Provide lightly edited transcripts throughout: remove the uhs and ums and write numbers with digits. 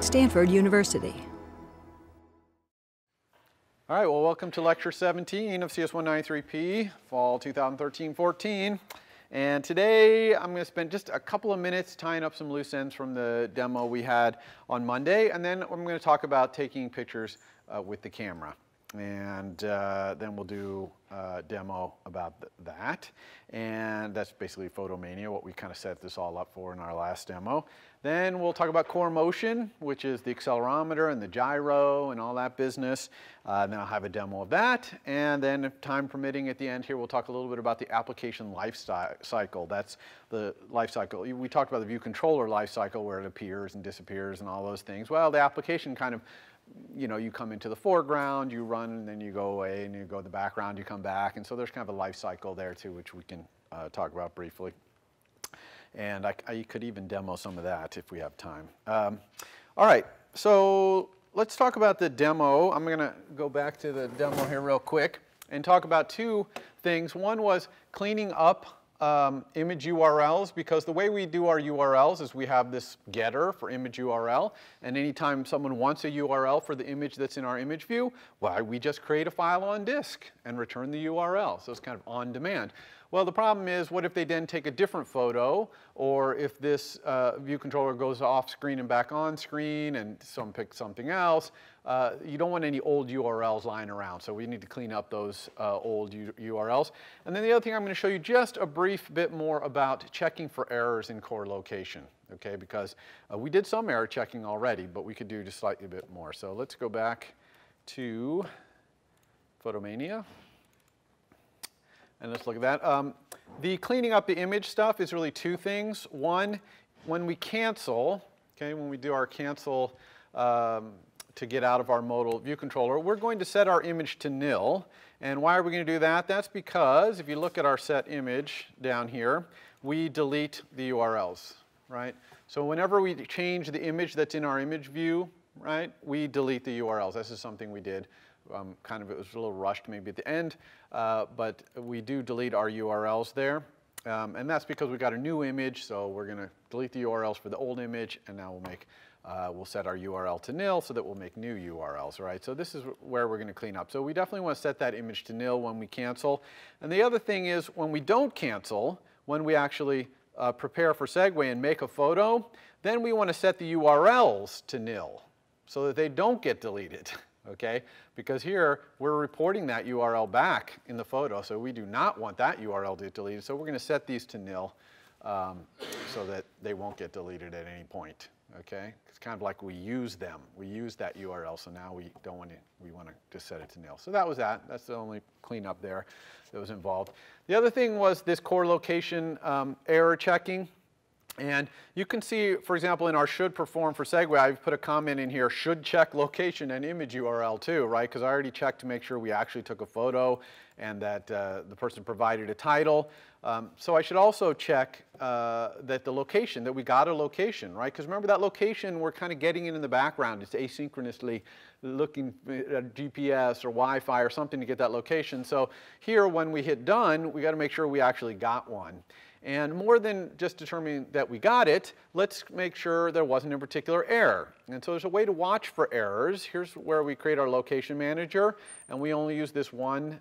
Stanford University. All right, well, welcome to Lecture 17 of CS193P, Fall 2013-14. And today I'm going to spend just a couple of minutes tying up some loose ends from the demo we had on Monday, and then I'm going to talk about taking pictures with the camera. And then we'll do a demo about that. And that's basically Photomania, what we kind of set this all up for in our last demo. Then we'll talk about core motion, which is the accelerometer and the gyro and all that business. Then I'll have a demo of that. And then if time permitting at the end here, we'll talk a little bit about the application life cycle. That's the life cycle. We talked about the view controller life cycle where it appears and disappears and all those things. Well, the application kind of, you know, you come into the foreground, you run, and then you go away, and you go to the background, you come back. And so there's kind of a life cycle there, too, which we can talk about briefly. And I could even demo some of that if we have time. All right, so let's talk about the demo. I'm going to go back to the demo here real quick and talk about two things. One was cleaning up image URLs, because the way we do our URLs is we have this getter for image URL, and anytime someone wants a URL for the image that's in our image view, well, we just create a file on disk and return the URL. So it's kind of on demand. Well, the problem is, what if they then take a different photo, or if this view controller goes off screen and back on screen and someone picks something else? You don't want any old URLs lying around, so we need to clean up those old URLs. And then the other thing I'm going to show you just a brief bit more about checking for errors in core location, okay? Because we did some error checking already, but we could do just slightly a bit more. So let's go back to Photomania. And let's look at that. The cleaning up the image stuff is really two things. One, when we cancel, okay, when we do our cancel to get out of our modal view controller, we're going to set our image to nil. And why are we going to do that? That's because if you look at our set image down here, we delete the URLs, right? So whenever we change the image that's in our image view, right, we delete the URLs. This is something we did. Kind of, it was a little rushed maybe at the end, but we do delete our URLs there. And that's because we got a new image, so we're going to delete the URLs for the old image, and now we'll set our URL to nil so that we'll make new URLs, right? So this is where we're going to clean up. So we definitely want to set that image to nil when we cancel. And the other thing is, when we don't cancel, when we actually prepare for Segway and make a photo, then we want to set the URLs to nil so that they don't get deleted. Okay, because here we're reporting that URL back in the photo, so we do not want that URL to get deleted. So we're going to set these to nil so that they won't get deleted at any point. Okay, it's kind of like we use them. We use that URL, so now we don't want to. We want to just set it to nil. So that was that. That's the only cleanup there that was involved. The other thing was this core location error checking. And you can see, for example, in our should perform for Segway, I've put a comment in here, should check location and image URL too, right? Because I already checked to make sure we actually took a photo and that the person provided a title. So I should also check that the location, that we got a location, right? Because remember that location, we're kind of getting it in the background. It's asynchronously looking at GPS or Wi-Fi or something to get that location. So here, when we hit done, we got to make sure we actually got one. And more than just determining that we got it, let's make sure there wasn't a particular error. And so there's a way to watch for errors. Here's where we create our location manager, and we only use this one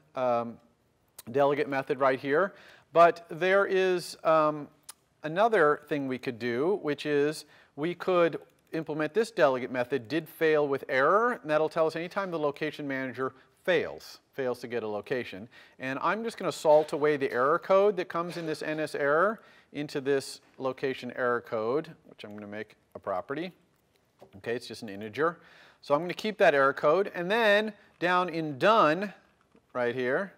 delegate method right here. But there is another thing we could do, which is we could implement this delegate method, did fail with error, and that'll tell us anytime the location manager fails to get a location. And I'm just going to salt away the error code that comes in this NS error into this location error code, which I'm going to make a property. Okay, it's just an integer. So I'm going to keep that error code. And then down in done, right here,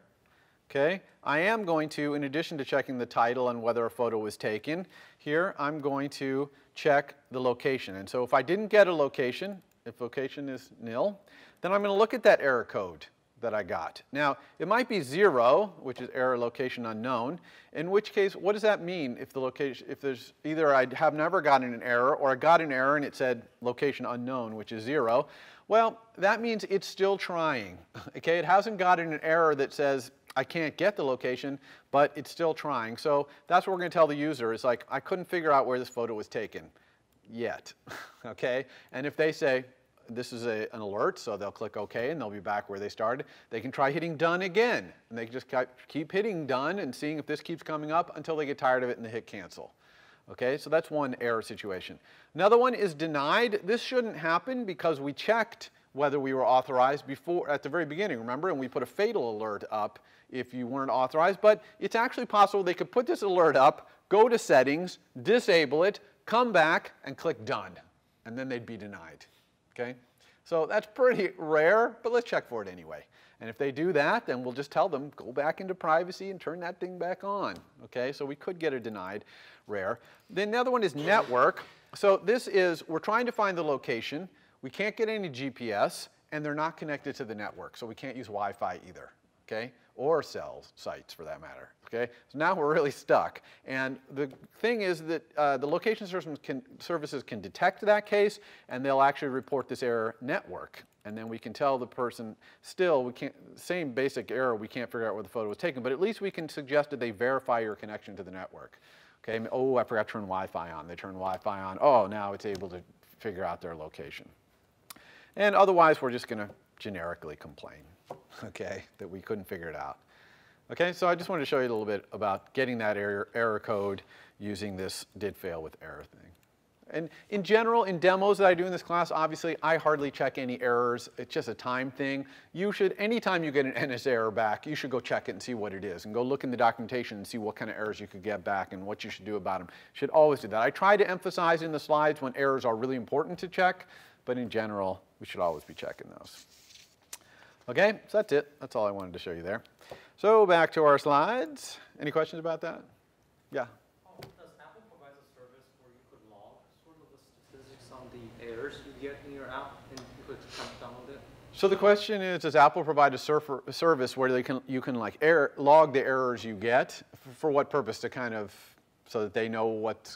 okay, I am going to, in addition to checking the title and whether a photo was taken, here I'm going to check the location. And so if I didn't get a location, if location is nil, then I'm going to look at that error code that I got. Now, it might be 0, which is error location unknown, in which case, what does that mean if the location, if there's either I have never gotten an error or I got an error and it said location unknown, which is 0? Well, that means it's still trying. Okay, it hasn't gotten an error that says I can't get the location, but it's still trying. So that's what we're going to tell the user is like, I couldn't figure out where this photo was taken. yet, okay? And if they say, this is an alert, so they'll click OK, and they'll be back where they started. They can try hitting done again, and they can just keep hitting done and seeing if this keeps coming up until they get tired of it and they hit cancel. Okay, so that's one error situation. Another one is denied. This shouldn't happen because we checked whether we were authorized before at the very beginning, remember? And we put a fatal alert up if you weren't authorized. But it's actually possible they could put this alert up, go to settings, disable it, come back, and click done. And then they'd be denied. Okay? So that's pretty rare, but let's check for it anyway. And if they do that, then we'll just tell them, go back into privacy and turn that thing back on. Okay? So we could get a denied rare. Then the other one is network. So this is, we're trying to find the location. We can't get any GPS, and they're not connected to the network. So we can't use Wi-Fi either. Okay? Or cell sites for that matter. Okay? So now we're really stuck. And the thing is that the location services can detect that case, and they'll actually report this error network. And then we can tell the person, still, we can't, same basic error, we can't figure out where the photo was taken, but at least we can suggest that they verify your connection to the network. Okay? Oh, I forgot to turn Wi-Fi on. They turn Wi-Fi on. Oh, now it's able to figure out their location. And otherwise, we're just going to generically complain, okay, that we couldn't figure it out. Okay, so I just wanted to show you a little bit about getting that error code using this did fail with error thing. And in general, in demos that I do in this class, obviously, I hardly check any errors. It's just a time thing. You should, anytime you get an NS error back, you should go check it and see what it is. And go look in the documentation and see what kind of errors you could get back and what you should do about them. You should always do that. I try to emphasize in the slides when errors are really important to check, but in general, we should always be checking those. Okay, so that's it. That's all I wanted to show you there. So back to our slides. Any questions about that? Yeah? Does Apple provide a service where you could log sort of the statistics on the errors you get in your app and you could kind of download it? So the question is, does Apple provide a service where you can like log the errors you get? For what purpose? To kind of, so that they know what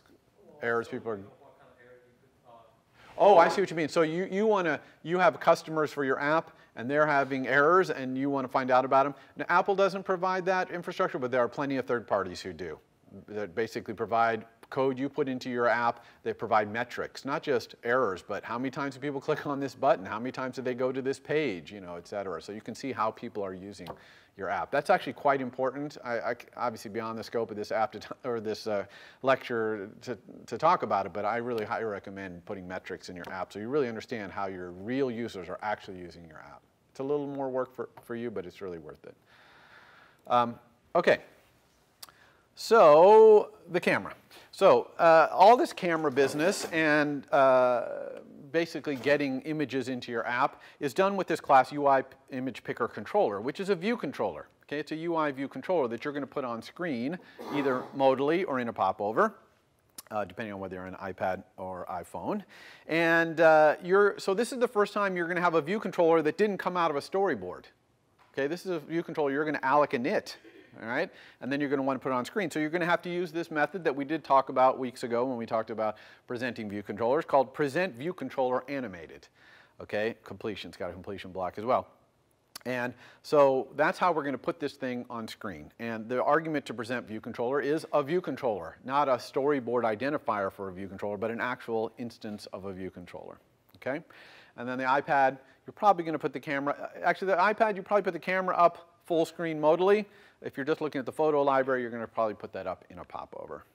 errors people are... What kind of error you could, Oh, I see what you mean. So you have customers for your app, and they're having errors, and you want to find out about them. Now, Apple doesn't provide that infrastructure, but there are plenty of third parties who do, that basically provide code you put into your app. They provide metrics, not just errors, but how many times do people click on this button? How many times do they go to this page, you know, et cetera. So you can see how people are using your app. That's actually quite important. I obviously beyond the scope of this app or this lecture to talk about it, but I really highly recommend putting metrics in your app so you really understand how your real users are actually using your app. It's a little more work for you, but it's really worth it. Okay. So the camera. So all this camera business and basically getting images into your app is done with this class UI image picker controller, which is a view controller. Okay, it's a UI view controller that you're going to put on screen, either modally or in a popover, depending on whether you're on an iPad or iPhone. And so this is the first time you're going to have a view controller that didn't come out of a storyboard. Okay, this is a view controller you're going to alloc init. All right, and then you're going to want to put it on screen. So you're going to have to use this method that we did talk about weeks ago when we talked about presenting view controllers, called present view controller animated. Okay, completion. It's got a completion block as well. And so that's how we're going to put this thing on screen. And the argument to present view controller is a view controller, not a storyboard identifier for a view controller, but an actual instance of a view controller. Okay, and then the iPad, you're probably going to put the camera. Actually, the iPad, you probably put the camera up full screen modally. If you're just looking at the photo library, you're going to probably put that up in a popover.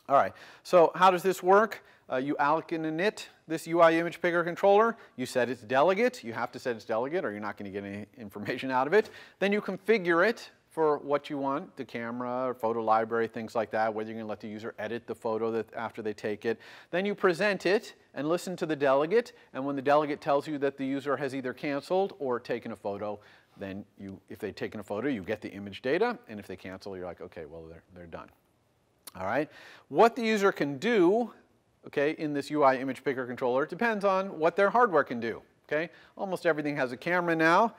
All right, so how does this work? You alloc init this UI image picker controller. You set its delegate. You have to set its delegate or you're not going to get any information out of it. Then you configure it for what you want, the camera, or photo library, things like that, whether you're going to let the user edit the photo after they take it. Then you present it and listen to the delegate. And when the delegate tells you that the user has either canceled or taken a photo, then if they've taken a photo, you get the image data, and if they cancel, you're like, okay, well, they're done. All right? What the user can do, okay, in this UI image picker controller depends on what their hardware can do, okay? Almost everything has a camera now,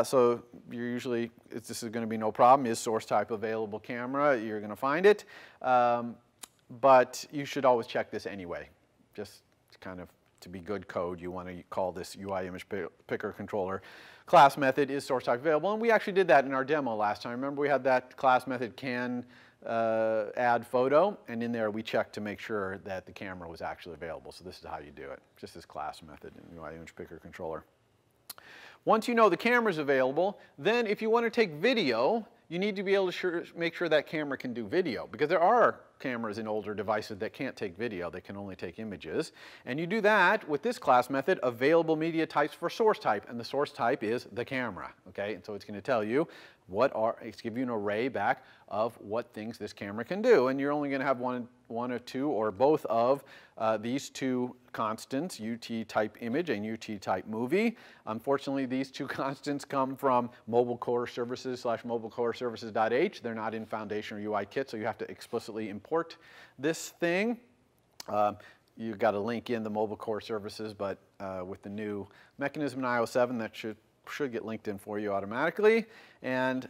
so you're usually, this is going to be no problem. Is source type available camera? You're going to find it, but you should always check this anyway, just kind of to be good code. You want to call this UI image picker controller class method is source type available, and we actually did that in our demo last time. Remember we had that class method can add photo, and in there we check to make sure that the camera was actually available. So this is how you do it, just this class method in UI Image Picker Controller. Once you know the camera's available, then if you want to take video, you need to be able to make sure that camera can do video, because there are cameras in older devices that can't take video, they can only take images. And you do that with this class method, available media types for source type, and the source type is the camera, okay? And so it's going to tell you it's give you an array back of what things this camera can do, and you're only going to have one or two or both of these two constants, UT type image and UT type movie. Unfortunately, these two constants come from mobile core services / mobile core services.h. They're not in Foundation or UI Kit, so you have to explicitly import this thing. You've got to link in the mobile core services, but with the new mechanism in iOS 7, that should get linked in for you automatically. And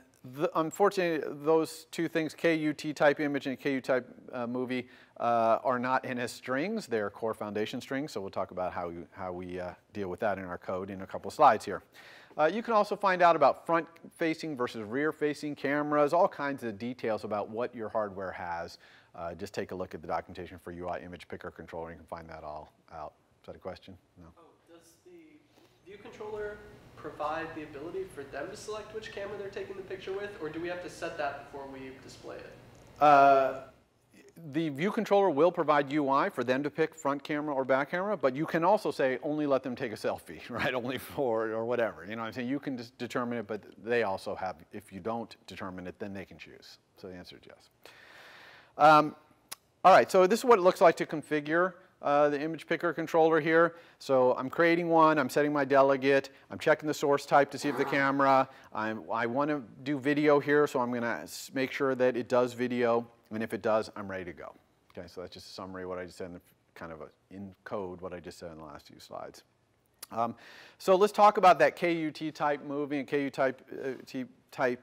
unfortunately, those two things, KUT type image and KU type movie, are not NS strings. They're core foundation strings, so we'll talk about how we deal with that in our code in a couple of slides here. You can also find out about front-facing versus rear-facing cameras, all kinds of details about what your hardware has. Just take a look at the documentation for UI Image Picker Controller, and you can find that all out. Is that a question? No. Oh, does the view controller provide the ability for them to select which camera they're taking the picture with, or do we have to set that before we display it? The view controller will provide UI for them to pick front camera or back camera, but you can also say only let them take a selfie, right? Only for or whatever. You know what I'm saying? You can just determine it, but they also have, if you don't determine it, then they can choose. So the answer is yes. All right, so this is what it looks like to configure the image picker controller here. So I'm creating one, I'm setting my delegate, I'm checking the source type to see if the camera, I want to do video here, so I'm going to make sure that it does video, and if it does, I'm ready to go. Okay, so that's just a summary of what I just said, kind of in code what I just said in the last few slides. So let's talk about that KUT type movie and KU type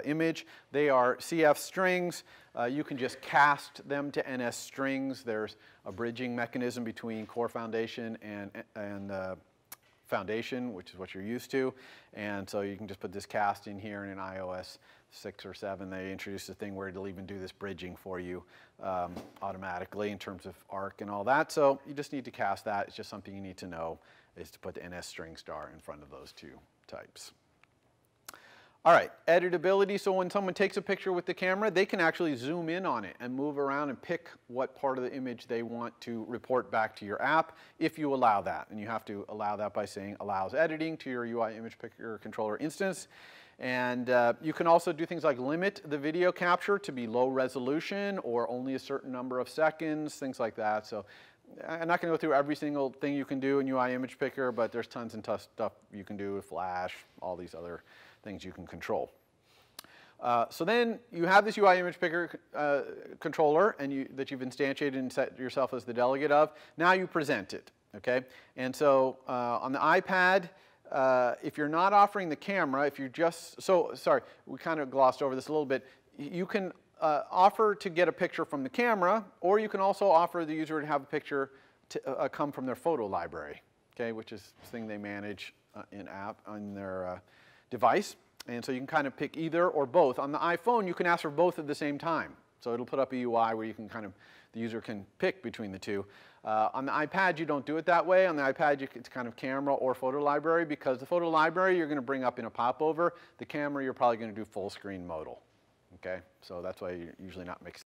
image. They are CF strings. You can just cast them to NS strings. There's a bridging mechanism between core foundation and foundation, which is what you're used to. And so you can just put this cast in here, and in iOS 6 or 7, they introduced a thing where it'll even do this bridging for you automatically in terms of arc and all that. So you just need to cast that. It's just something you need to know, is to put the NS string star in front of those two types. All right, editability. So when someone takes a picture with the camera, they can actually zoom in on it and move around and pick what part of the image they want to report back to your app if you allow that. And you have to allow that by saying allows editing to your UI Image Picker Controller instance. And you can also do things like limit the video capture to be low resolution or only a certain number of seconds, things like that. So I'm not going to go through every single thing you can do in UI Image Picker, but there's tons and stuff you can do with Flash, all these other things you can control. So then you have this UI Image Picker controller that you've instantiated and set yourself as the delegate of. Now you present it, okay? And so on the iPad, if you're not offering the camera, if you just, sorry, we kind of glossed over this a little bit. You can offer to get a picture from the camera, or you can also offer the user to have a picture to, come from their photo library, okay, which is the thing they manage in-app on their device. And so you can kind of pick either or both. On the iPhone, you can ask for both at the same time. So it'll put up a UI where you can the user can pick between the two. On the iPad, you don't do it that way. On the iPad, it's kind of camera or photo library, because the photo library you're going to bring up in a popover. The camera, you're probably going to do full screen modal. Okay, so that's why you're usually not